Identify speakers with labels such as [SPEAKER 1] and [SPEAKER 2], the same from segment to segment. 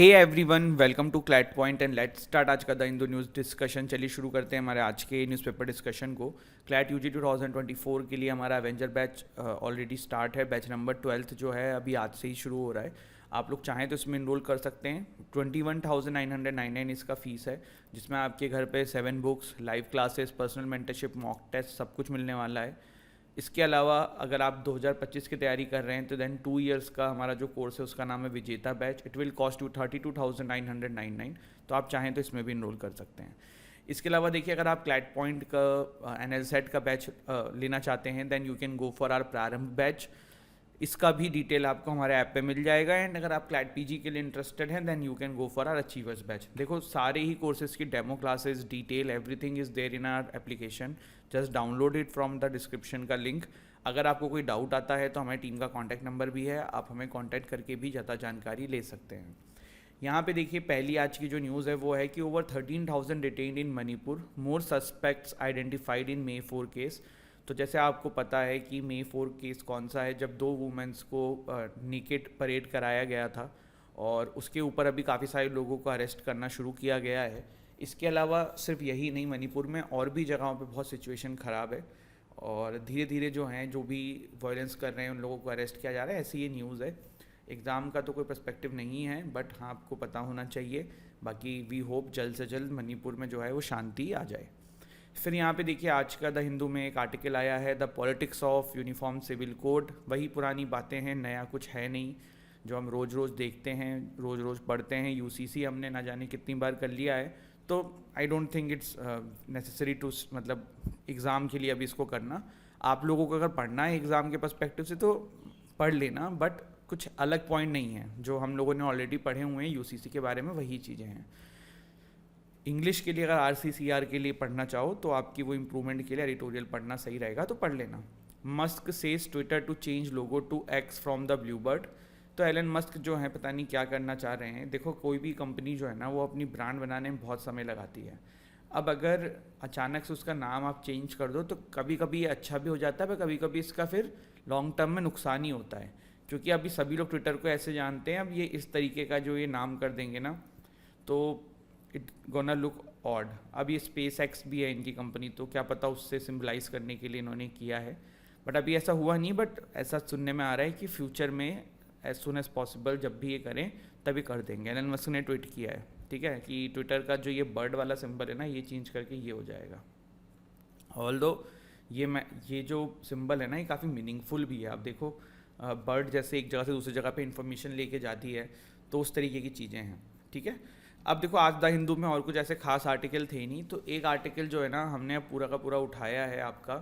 [SPEAKER 1] Hey everyone, welcome to CLAT point and let's start आज का the Hindu news discussion. चलिए शुरू करते हैं हमारे आज के न्यूज़पेपर डिस्कशन को। क्लैट यूजी 2024 के लिए हमारा एवेंजर बैच ऑलरेडी स्टार्ट है। बैच नंबर 12 जो है अभी आज से ही शुरू हो रहा है। आप लोग चाहें तो इसमें इनरोल कर सकते हैं। 21,999 इसका फ़ीस है, जिसमें आपके घर पे 7 books, live classes, personal mentorship, mock test सब कुछ मिलने वाला है। इसके अलावा अगर आप 2025 की तैयारी कर रहे हैं तो देन 2 इयर्स का हमारा जो कोर्स है उसका नाम है विजेता batch. It will cost you 32,999। तो आप चाहें तो इसमें भी इनरोल कर सकते हैं। इसके अलावा देखिए, अगर आप क्लैट पॉइंट का एनएलसेट का बैच लेना चाहते हैं then you can go for our Prarambh batch. इसका भी डिटेल आपको हमारे ऐप पे मिल जाएगा। एंड अगर आप क्लैट पीजी के लिए इंटरेस्टेड हैं then you can go for our achievers batch. देखो, सारे ही कोर्सेज की demo classes, detail, everything is there in our application. Just download it from the description का लिंक। अगर आपको कोई डाउट आता है तो हमारी टीम का कॉन्टैक्ट नंबर भी है, आप हमें कॉन्टैक्ट करके भी ज़्यादा जानकारी ले सकते हैं। यहाँ पे देखिए, पहली आज की जो न्यूज़ है वो है कि over 13,000 detained in Manipur, more suspects identified in May 4 case. तो जैसे आपको पता है कि May 4 केस कौन सा है, जब 2 वुमेंस को नेकेड परेड कराया गया था और उसके ऊपर अभी काफ़ी सारे लोगों को अरेस्ट करना शुरू किया गया है। इसके अलावा सिर्फ यही नहीं, मणिपुर में और भी जगहों पे बहुत सिचुएशन ख़राब है और धीरे धीरे जो हैं, जो भी वायलेंस कर रहे हैं उन लोगों को अरेस्ट किया जा रहा है। ऐसी ये न्यूज़ है। एग्ज़ाम का तो कोई पर्सपेक्टिव नहीं है, बट हाँ आपको पता होना चाहिए। बाकी वी होप जल्द से जल्द मणिपुर में जो है वो शांति आ जाए। फिर यहाँ पे देखिए, आज का द हिंदू में एक आर्टिकल आया है, the politics of uniform civil code. वही पुरानी बातें हैं, नया कुछ है नहीं, जो हम रोज़ रोज़ देखते हैं, रोज़ रोज़ पढ़ते हैं। यूसीसी हमने ना जाने कितनी बार कर लिया है, तो I don't think it's necessary to, मतलब एग्ज़ाम के लिए अभी इसको करना। आप लोगों को अगर पढ़ना है एग्ज़ाम के पर्सपेक्टिव से तो पढ़ लेना, बट कुछ अलग पॉइंट नहीं है। जो हम लोगों ने ऑलरेडी पढ़े हुए हैं यूसीसी के बारे में, वही चीज़ें हैं। इंग्लिश के लिए अगर RCCR के लिए पढ़ना चाहो तो आपकी वो इम्प्रूवमेंट के लिए एडिटोरियल पढ़ना सही रहेगा, तो पढ़ लेना। Musk says Twitter to change logo to X from the blue bird. तो एलन मस्क जो है पता नहीं क्या करना चाह रहे हैं। देखो, कोई भी कंपनी जो है ना वो अपनी ब्रांड बनाने में बहुत समय लगाती है। अब अगर अचानक से उसका नाम आप चेंज कर दो तो कभी कभी ये अच्छा भी हो जाता है, पर कभी कभी इसका फिर लॉन्ग टर्म में नुकसान ही होता है। क्योंकि अभी सभी लोग ट्विटर को ऐसे जानते हैं, अब ये इस तरीके का जो ये नाम कर देंगे ना तो इट गोना लुक ऑड। अब ये SpaceX भी है इनकी कंपनी, तो क्या पता उससे सिम्बलाइज करने के लिए इन्होंने किया है। बट अभी ऐसा हुआ नहीं, बट ऐसा सुनने में आ रहा है कि फ्यूचर में एज सुन एज पॉसिबल जब भी ये करें तभी कर देंगे। एलन मस्क ने ट्वीट किया है, ठीक है, कि ट्विटर का जो ये बर्ड वाला सिंबल है ना, ये चेंज करके ये हो जाएगा। ऑल्दो ये जो सिंबल है ना, ये काफ़ी मीनिंगफुल भी है। आप देखो, बर्ड जैसे एक जगह से दूसरी जगह पे इंफॉर्मेशन लेके जाती है, तो उस तरीके की चीज़ें हैं, ठीक है। अब देखो, आज द हिंदू में और कुछ ऐसे खास आर्टिकल थे नहीं, तो एक आर्टिकल जो है ना हमने अब पूरा का पूरा उठाया है आपका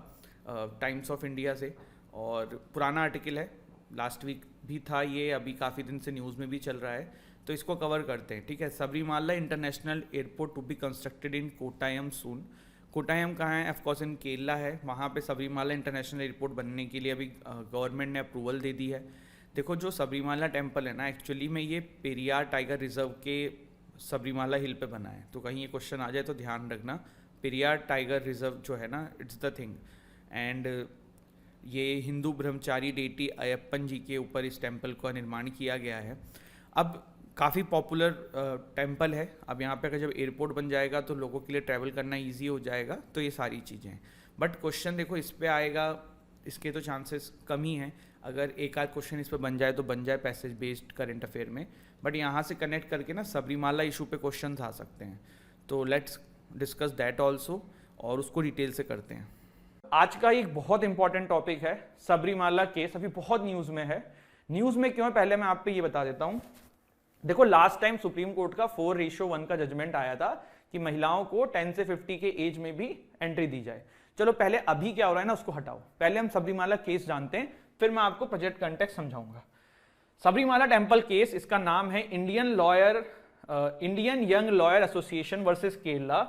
[SPEAKER 1] टाइम्स ऑफ इंडिया से। और पुराना आर्टिकल है, लास्ट वीक भी था ये, अभी काफ़ी दिन से न्यूज़ में भी चल रहा है, तो इसको कवर करते हैं, ठीक है। Sabarimala international airport to be constructed in Kottayam soon. Kottayam कहाँ है? ऑफकोर्स इन केरला है। वहाँ पे सबरीमाला इंटरनेशनल एयरपोर्ट बनने के लिए अभी गवर्नमेंट ने अप्रूवल दे दी है। देखो, जो सबरीमाला टेम्पल है ना, एक्चुअली में ये पेरियार टाइगर रिजर्व के सबरीमाला हिल पे बना है। तो कहीं ये क्वेश्चन आ जाए तो ध्यान रखना, पेरियार टाइगर रिजर्व जो है ना, इट्स द थिंग। एंड ये हिंदू ब्रह्मचारी डेटी अयप्पन जी के ऊपर इस टेम्पल का निर्माण किया गया है। अब काफ़ी पॉपुलर टेम्पल है। अब यहाँ पे अगर जब एयरपोर्ट बन जाएगा तो लोगों के लिए ट्रैवल करना ईजी हो जाएगा, तो ये सारी चीज़ें हैं। बट क्वेश्चन देखो इस पे आएगा, इसके तो चांसेस कम ही हैं। अगर एक आध क्वेश्चन इस पर बन जाए तो बन जाए पैसेज बेस्ड करंट अफेयर में, बट यहाँ से कनेक्ट करके ना सबरीमाला इशू पे क्वेश्चन आ सकते हैं। तो लेट्स डिस्कस दैट ऑल्सो, और उसको डिटेल से करते हैं। आज का एक बहुत इंपॉर्टेंट टॉपिक है सबरीमाला केस, अभी बहुत न्यूज़ में है। न्यूज़ में क्यों है पहले मैं आप पे ये बता देता हूँ। देखो, लास्ट टाइम सुप्रीम कोर्ट का 4:1 का जजमेंट आया था कि महिलाओं को 10 से 50 के एज में भी एंट्री दी जाए। चलो पहले अभी क्या हो रहा है ना उसको हटाओ, पहले हम सबरीमाला केस जानते हैं, फिर मैं आपको प्रोजेक्ट कंटेक्स्ट समझाऊंगा। सबरीमाला टेम्पल केस, इसका नाम है Indian young lawyer association versus Kerala,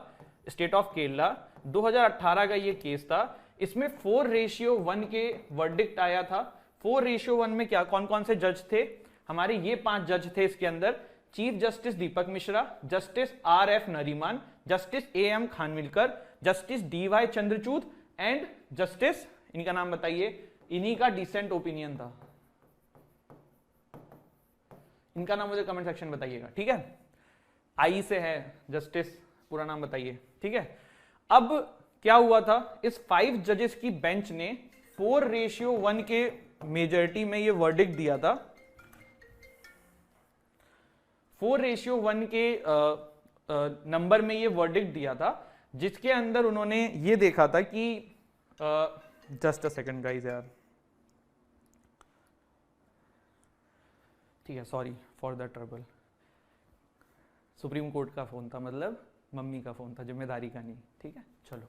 [SPEAKER 1] state of Kerala. 2018 का ये केस था। इसमें 4:1 के वर्डिक्ट आया था। 4:1 में क्या कौन कौन से जज थे? हमारे ये 5 जज थे इसके अंदर। Chief justice Deepak Mishra, justice RF Nariman, justice AM Khanwilkar, justice DY Chandrachud and justice, इनका नाम बताइए, इन्हीं का डिसेंट ओपिनियन था। इनका नाम मुझे कमेंट सेक्शन बताइएगा, ठीक है। आई से है, जस्टिस पूरा नाम बताइए, ठीक है। अब क्या हुआ था, इस 5 जजेस की बेंच ने 4:1 के मेजॉरिटी में ये वर्डिक्ट दिया था। 4:1 के नंबर में ये वर्डिक्ट दिया था, जिसके अंदर उन्होंने ये देखा था कि जस्ट अ सेकंड गाइस यार, ठीक है, sorry for the trouble, supreme court का फोन था, मतलब मम्मी का फोन था, जिम्मेदारी का नहीं, ठीक है, चलो।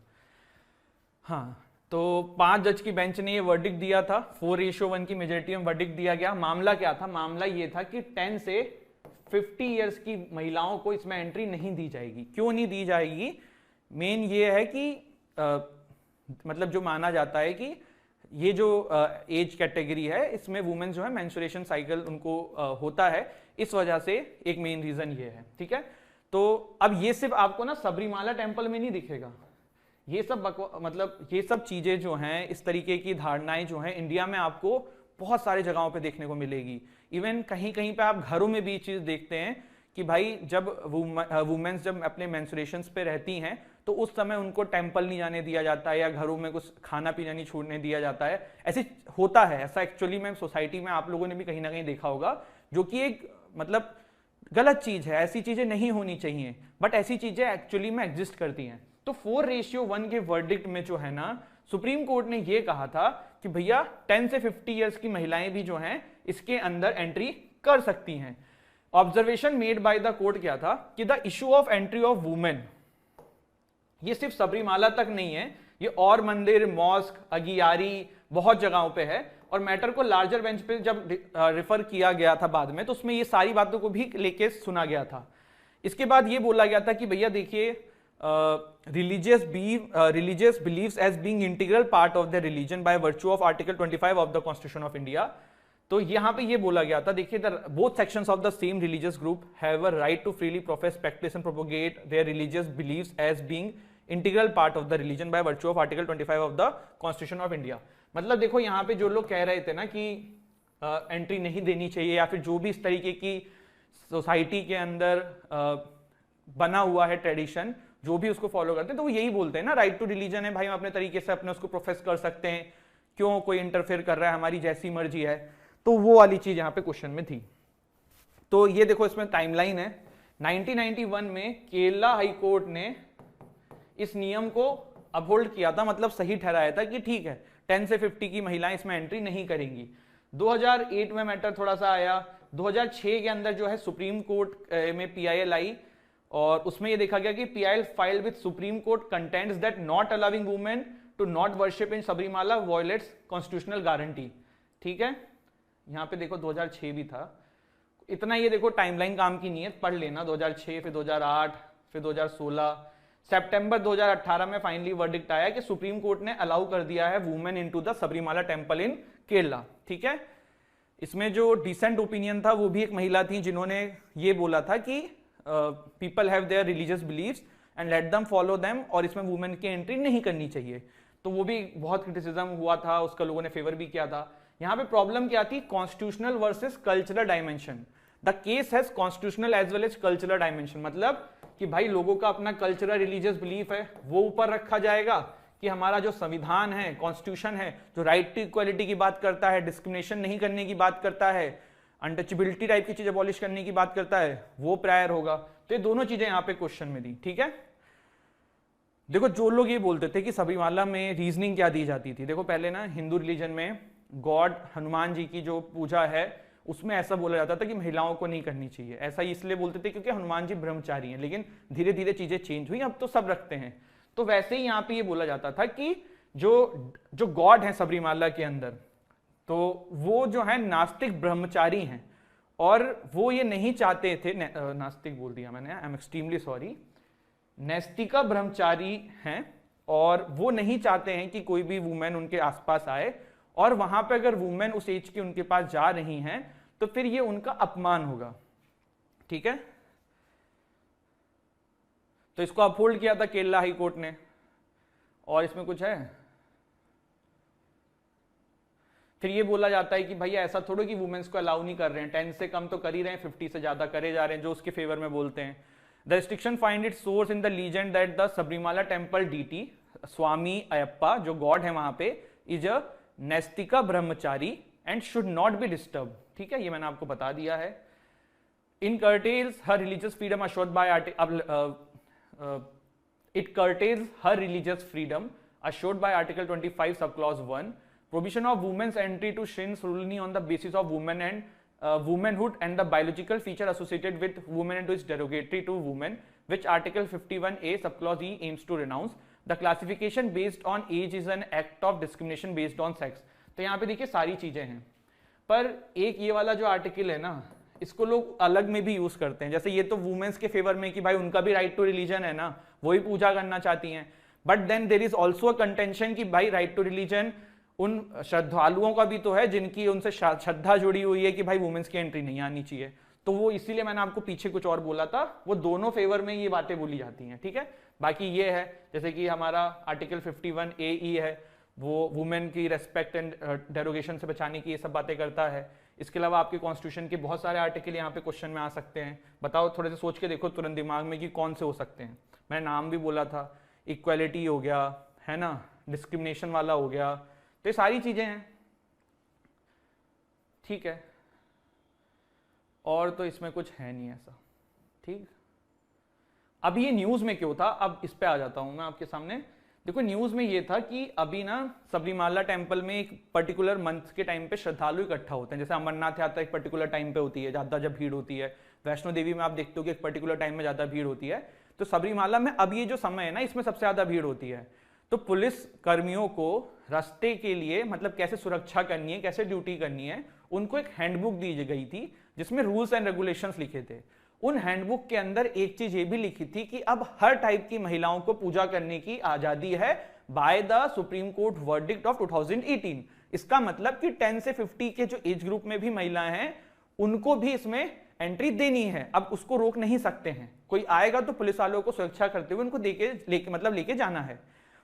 [SPEAKER 1] हाँ, तो 5 जज की बेंच ने ये वर्डिक्ट दिया था, 4:1 की मेजॉरिटी में वर्डिक्ट दिया गया। मामला क्या था, मामला ये था कि 10 से 50 ईयर्स की महिलाओं को इसमें एंट्री नहीं दी जाएगी। क्यों नहीं दी जाएगी, मेन ये है कि मतलब जो माना जाता है कि ये जो एज कैटेगरी है, इसमें वुमेन जो है मेंस्ट्रुएशन साइकिल उनको होता है, इस वजह से एक मेन रीजन ये है, ठीक है। तो अब ये सिर्फ आपको ना सबरीमाला टेम्पल में नहीं दिखेगा, ये सब मतलब ये सब चीजें जो हैं, इस तरीके की धारणाएं जो हैं, इंडिया में आपको बहुत सारे जगहों पे देखने को मिलेगी। इवन कहीं कहीं पे आप घरों में भी चीज देखते हैं कि भाई जब वुमेन्स जब अपने मेंस्ट्रुएशंस पे रहती हैं तो उस समय उनको टेम्पल नहीं जाने दिया जाता है, या घरों में कुछ खाना पीना नहीं छोड़ने दिया जाता है। ऐसे होता है, ऐसा एक्चुअली में सोसाइटी में आप लोगों ने भी कहीं ना कहीं देखा होगा, जो कि एक मतलब गलत चीज है, ऐसी चीजें नहीं होनी चाहिए, बट ऐसी चीजें एक्चुअली में एग्जिस्ट करती हैं। तो 4:1 के वर्डिक्ट में जो है ना, सुप्रीम कोर्ट ने ये कहा था कि भैया 10 से 50 ईयर्स की महिलाएं भी जो हैं इसके अंदर एंट्री कर सकती हैं। Observation made by the court क्या था कि the issue of entry of women, ये सिर्फ सबरीमाला तक नहीं है, ये और मंदिर, मॉस्क, अगियारी, बहुत जगहों पे है। और मैटर को लार्जर बेंच पे जब रिफर किया गया था बाद में, तो उसमें ये सारी बातों को भी लेके सुना गया था। इसके बाद ये बोला गया था कि भैया देखिए, religious beliefs as being integral part of their religion by virtue of Article 25 of the Constitution of India। तो यहाँ पे ये बोला गया था, देखिए, both sections of the same religious group have a right to freely profess, practice and propagate their religious beliefs as being integral part of the religion by virtue of Article 25 of the Constitution of India। मतलब देखो, यहाँ पे जो लोग कह रहे थे ना कि एंट्री नहीं देनी चाहिए, या फिर जो भी इस तरीके की सोसाइटी के अंदर बना हुआ है ट्रेडिशन, जो भी उसको फॉलो करते हैं, तो वो यही बोलते हैं ना, राइट टू रिलीजन है भाई, हम अपने तरीके से अपने उसको प्रोफेस कर सकते हैं, क्यों कोई इंटरफेयर कर रहा है, हमारी जैसी मर्जी है। तो वो वाली चीज यहाँ पे क्वेश्चन में थी। तो ये देखो, इसमें टाइमलाइन है। 1991 में केरला हाई कोर्ट ने इस नियम को अपहोल्ड किया था, मतलब सही ठहराया था कि ठीक है, 10 से 50 की महिलाएं इसमें एंट्री नहीं करेंगी। 2008 में मैटर थोड़ा सा आया। 2006 के अंदर जो है सुप्रीम कोर्ट में PIL आई, और उसमें ये देखा गया कि PIL filed with supreme court contents that not allowing women to not worship in Sabarimala violates constitutional guarantee. ठीक है, यहाँ पे देखो 2006 भी था। इतना ये देखो टाइमलाइन काम की नहीं है, पढ़ लेना। 2006, फिर 2008, फिर 2016, सितंबर 2018 में फाइनली वर्डिक्ट आया कि सुप्रीम कोर्ट ने अलाउ कर दिया है women into the Sabarimala temple in Kerala. ठीक है, इसमें जो डिसेंट ओपिनियन था वो भी एक महिला थी, जिन्होंने ये बोला था कि people have their religious believes and let them follow them, और इसमें वुमेन की एंट्री नहीं करनी चाहिए। तो वो भी बहुत क्रिटिसिज्म हुआ था, उसका लोगों ने फेवर भी किया था। यहाँ पे प्रॉब्लम क्या थी, constitutional versus cultural dimension. The case has constitutional as well as cultural dimension, मतलब कि भाई लोगों का अपना कल्चरल रिलीजियस बिलीफ है, वो ऊपर रखा जाएगा कि हमारा जो संविधान है, कॉन्स्टिट्यूशन है, जो राइट टू इक्वालिटी की बात करता है, डिस्क्रिमिनेशन नहीं करने की बात करता है, अनटचेबिलिटी टाइप की चीज अबॉलिश करने की बात करता है, वो प्रायर होगा। तो ये दोनों चीजें यहाँ पे क्वेश्चन में दी। ठीक है, देखो जो लोग ये बोलते थे कि सबरीमाला में रीजनिंग क्या दी जाती थी, देखो पहले ना हिंदू रिलीजन में गॉड हनुमान जी की जो पूजा है उसमें ऐसा बोला जाता था कि महिलाओं को नहीं करनी चाहिए। ऐसा इसलिए बोलते थे क्योंकि हनुमान जी ब्रह्मचारी हैं, लेकिन धीरे धीरे चीजें चेंज हुई, अब तो सब रखते हैं। तो वैसे ही यहाँ पे ये बोला जाता था कि जो गॉड है सबरीमाला के अंदर, तो वो जो है नास्तिक ब्रह्मचारी हैं, और वो ये नहीं चाहते थे, नास्तिक बोल दिया मैंने, आई एम एक्सट्रीमली सॉरी, नैस्तिका ब्रह्मचारी हैं, और वो नहीं चाहते हैं कि कोई भी वुमेन उनके आसपास आए, और वहां पे अगर वुमेन उस एज की उनके पास जा रही हैं तो फिर ये उनका अपमान होगा। ठीक है, तो इसको अपहोल्ड किया था केरला हाई कोर्ट ने। और इसमें कुछ है, फिर ये बोला जाता है कि भैया ऐसा थोड़ा कि वुमेन्स को अलाउ नहीं कर रहे हैं, 10 से कम तो कर ही रहे हैं, 50 से ज्यादा करे जा रहे हैं, जो उसके फेवर में बोलते हैं। The restriction find it source in the legend that the Sabarimala temple deity Swami Ayyappa, जो गॉड है वहां पे, is a naishtika brahmachari and should not be disturb. ठीक है, ये मैंने आपको बता दिया है। इन curtails her religious freedom assured by it curtails her religious freedom assured by Article 25 subclause 1, prohibition of women's entry to Shin Sulni on the basis of women and womanhood and the biological feature associated with women and is derogatory to women, which Article 51A subclause E aims to renounce. The classification based on age is an act of discrimination based on sex. तो यहाँ पे देखिए सारी चीजें हैं, पर एक ये वाला जो आर्टिकल है ना, इसको लोग अलग में भी यूज करते हैं। जैसे ये तो वुमेन्स के फेवर में कि भाई उनका भी राइट टू रिलीजन है ना, वही पूजा करना चाहती हैं, but then there is also a contention कि भाई राइट टू रिलीजन उन श्रद्धालुओं का भी तो है जिनकी उनसे श्रद्धा जुड़ी हुई है कि भाई वुमेन्स की एंट्री नहीं आनी चाहिए। तो वो इसीलिए मैंने आपको पीछे कुछ और बोला था, वो दोनों फेवर में ये बातें बोली जाती हैं। ठीक है, बाकी ये है जैसे कि हमारा आर्टिकल 51AE है, वो वुमेन की रेस्पेक्ट एंड डेरोगेशन से बचाने की ये सब बातें करता है। इसके अलावा आपके कॉन्स्टिट्यूशन के बहुत सारे आर्टिकल यहाँ पे क्वेश्चन में आ सकते हैं। बताओ, थोड़े से सोच के देखो तुरंत दिमाग में कि कौन से हो सकते हैं। मैंने नाम भी बोला था, इक्वालिटी हो गया है ना, डिस्क्रिमिनेशन वाला हो गया, तो ये सारी चीजें हैं। ठीक है, और तो इसमें कुछ है नहीं ऐसा। ठीक, अब ये न्यूज में क्यों था, अब इस पे आ जाता हूं मैं आपके सामने। देखो, न्यूज में ये था कि अभी ना सबरीमाला टेम्पल में एक पर्टिकुलर मंथ के टाइम पे श्रद्धालु इकट्ठा होते हैं। जैसे अमरनाथ यात्रा एक पर्टिकुलर टाइम पे होती है, ज्यादा जब भीड़ होती है, वैष्णो देवी में आप देखते हो कि एक पर्टिकुलर टाइम में ज्यादा भीड़ होती है, तो सबरीमाला में अब ये जो समय है ना, इसमें सबसे ज्यादा भीड़ होती है। तो पुलिस कर्मियों को रास्ते के लिए मतलब कैसे सुरक्षा करनी है, कैसे ड्यूटी करनी है, उनको एक हैंडबुक दी गई थी जिसमें रूल्स एंड रेगुलेशंस लिखे थे। उन हैंडबुक के अंदर एक चीज ये भी लिखी थी कि अब हर टाइप की महिलाओं को पूजा करने की आजादी है by the supreme court verdict of 2018। इसका मतलब कि 10 से 50 के जो एज ग्रुप में भी महिलाएं हैं उनको भी इसमें एंट्री देनी है। अब उसको रोक नहीं सकते हैं, कोई आएगा तो पुलिस वालों को सुरक्षा करते हुए उनको लेके जाना है।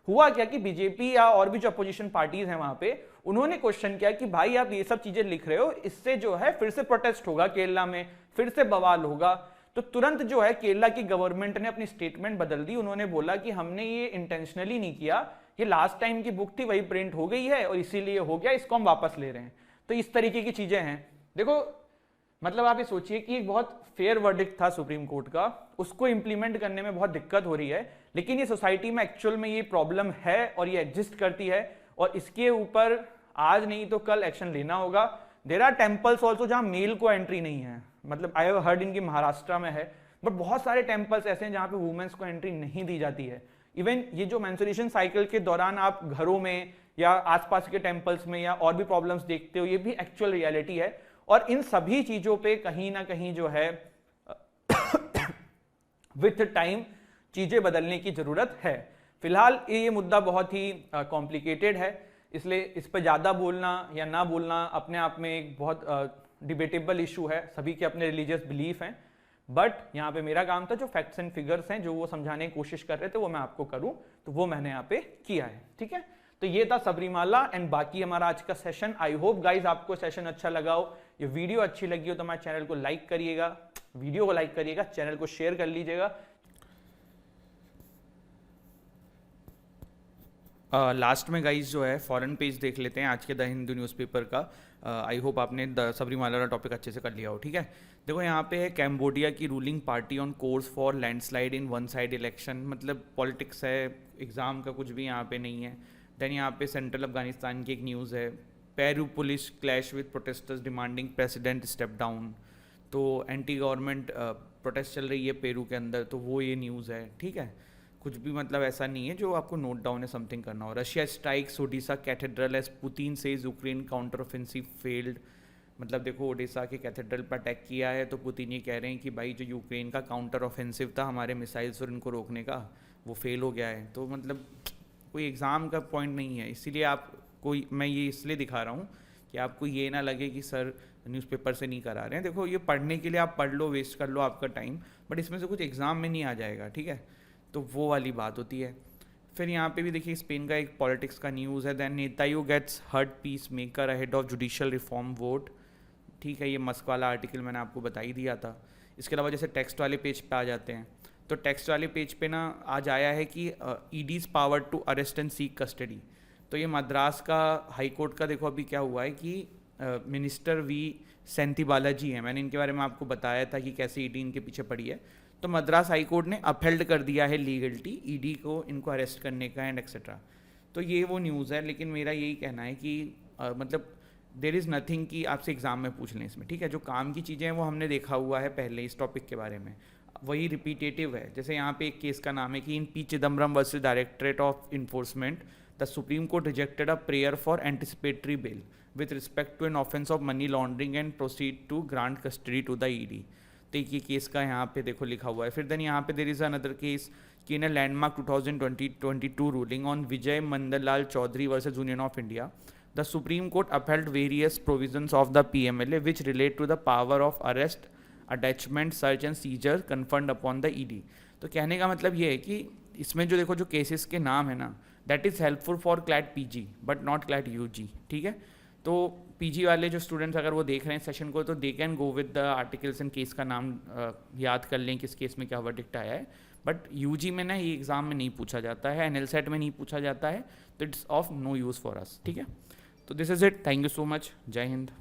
[SPEAKER 1] हुआ क्या कि बीजेपी या और भी जो अपोजिशन पार्टीज हैं वहां पे, उन्होंने क्वेश्चन किया कि भाई आप ये सब चीजें लिख रहे हो, इससे जो है फिर से प्रोटेस्ट होगा केरला में, फिर से बवाल होगा। तो तुरंत जो है केरला की गवर्नमेंट ने अपनी स्टेटमेंट बदल दी। उन्होंने बोला कि हमने ये इंटेंशनली नहीं किया, ये लास्ट टाइम की बुक थी वही प्रिंट हो गई है और इसीलिए हो गया, इसको हम वापस ले रहे हैं। तो इस तरीके की चीजें हैं। देखो, मतलब आप ये सोचिए कि एक बहुत फेयर वर्डिक्ट था सुप्रीम कोर्ट का, उसको इंप्लीमेंट करने में बहुत दिक्कत हो रही है, लेकिन ये सोसाइटी में एक्चुअल में ये प्रॉब्लम है और ये एग्जिस्ट करती है और इसके ऊपर आज नहीं तो कल एक्शन लेना होगा। देयर आर टेम्पल्स ऑल्सो जहां मेल को एंट्री नहीं है, मतलब आई हैव हर्ड इनकी महाराष्ट्र में है, बट बहुत सारे टेम्पल्स ऐसे हैं जहां पे वुमेन्स को एंट्री नहीं दी जाती है। इवन ये जो मेंस्ट्रुएशन साइकिल के दौरान आप घरों में या आसपास के टेम्पल्स में या और भी प्रॉब्लम्स देखते हो, ये भी एक्चुअल रियलिटी है। और इन सभी चीजों पे कहीं ना कहीं जो है विथ टाइम चीजें बदलने की जरूरत है। फिलहाल ये मुद्दा बहुत ही कॉम्प्लिकेटेड है, इसलिए इस पर ज्यादा बोलना या ना बोलना अपने आप में एक बहुत डिबेटेबल इशू है। सभी के अपने रिलीजियस बिलीफ हैं, बट यहाँ पे मेरा काम था जो फैक्ट्स एंड फिगर्स हैं जो वो समझाने की कोशिश कर रहे थे वो मैं आपको करूं, तो वो मैंने यहाँ पे किया है। ठीक है, तो ये था सबरीमाला एंड बाकी हमारा आज का सेशन। आई होप गाइज आपको सेशन अच्छा लगा हो, ये वीडियो अच्छी लगी हो तो हमारे चैनल को लाइक करिएगा, वीडियो को लाइक करिएगा, चैनल को शेयर कर लीजिएगा। लास्ट में गाइज जो है फॉरेन पेज देख लेते हैं आज के द हिंदू न्यूज़पेपर का। आई होप आपने द सबरीमाला का टॉपिक अच्छे से कर लिया हो। ठीक है, देखो यहाँ पे है कैम्बोडिया की ruling party on course for landslide in one side election, मतलब पॉलिटिक्स है, एग्जाम का कुछ भी यहाँ पे नहीं है। देन यहाँ पे सेंट्रल अफगानिस्तान की एक न्यूज़ है, Peru police clash with protesters demanding president step down. तो एंटी गवर्नमेंट प्रोटेस्ट चल रही है पेरू के अंदर, तो वो ये न्यूज़ है। ठीक है, कुछ भी मतलब ऐसा नहीं है जो आपको नोट डाउन है समथिंग करना हो। Russia strikes Odesa cathedral as Putin says Ukraine counter offensive failed, मतलब देखो ओडिशा के कैथेड्रल पर अटैक किया है तो पुतिन ये कह रहे हैं कि भाई जो यूक्रेन का काउंटर ऑफेंसिव था हमारे मिसाइल्स और इनको रोकने का, वो फेल हो गया है। तो मतलब कोई एग्ज़ाम का पॉइंट नहीं है, इसीलिए आप कोई मैं ये इसलिए दिखा रहा हूँ कि आपको ये ना लगे कि सर न्यूज़पेपर से नहीं करा रहे हैं। देखो ये पढ़ने के लिए आप पढ़ लो, वेस्ट कर लो आपका टाइम, बट इसमें से कुछ एग्ज़ाम में नहीं आ जाएगा। ठीक है, तो वो वाली बात होती है। फिर यहाँ पे भी देखिए स्पेन का एक पॉलिटिक्स का न्यूज़ है, then Netanyahu gets hurt peace maker ahead of judicial reform vote. ठीक है, ये मस्क वाला आर्टिकल मैंने आपको बता ही दिया था। इसके अलावा जैसे टेक्स्ट वाले पेज पे आ जाते हैं, तो टेक्स्ट वाले पेज पे ना आज आया है कि ED's power to arrest and seek custody. तो ये मद्रास का हाई कोर्ट का देखो अभी क्या हुआ है कि मिनिस्टर वी सेंथी बालाजी हैं, मैंने इनके बारे में आपको बताया था कि कैसे ईडी इनके पीछे पड़ी है। तो मद्रास हाई कोर्ट ने अपहेल्ड कर दिया है लीगलिटी ईडी को इनको अरेस्ट करने का एंड एक्सेट्रा। तो ये वो न्यूज़ है, लेकिन मेरा यही कहना है कि मतलब देर इज़ नथिंग कि आपसे एग्ज़ाम में पूछ लें इसमें। ठीक है, जो काम की चीज़ें हैं वो हमने देखा हुआ है पहले इस टॉपिक के बारे में, वही रिपीटेटिव है। जैसे यहाँ पे एक केस का नाम है कि in P Chidambaram versus directorate of enforcement the supreme court rejected a prayer for anticipatory bail with respect to an offence of money laundering and proceed to grant custody to the ED. तो ये case का यहाँ पे देखो लिखा हुआ है। फिर देन यहाँ पे देर इज़ अनदर केस कि in a landmark 2022 ruling on Vijay Madanlal Choudhary versus union of India the Supreme Court upheld various provisions of the PMLA which relate to the power of arrest, attachment, search and seizure conferred upon the ED। तो कहने का मतलब ये है कि इसमें जो देखो जो केसेस के नाम है ना, that is helpful for CLAT PG but not CLAT UG. ठीक है, तो पीजी वाले जो स्टूडेंट्स अगर वो देख रहे हैं सेशन को, तो they can go with the articles and case का नाम याद कर लें किस केस में क्या वर्डिक्ट आया है। बट यूजी में ना ये एग्ज़ाम में नहीं पूछा जाता है, एनएल सेट में नहीं पूछा जाता है, तो it's of no use for us. ठीक है, तो this is it, thank you so much, जय हिंद।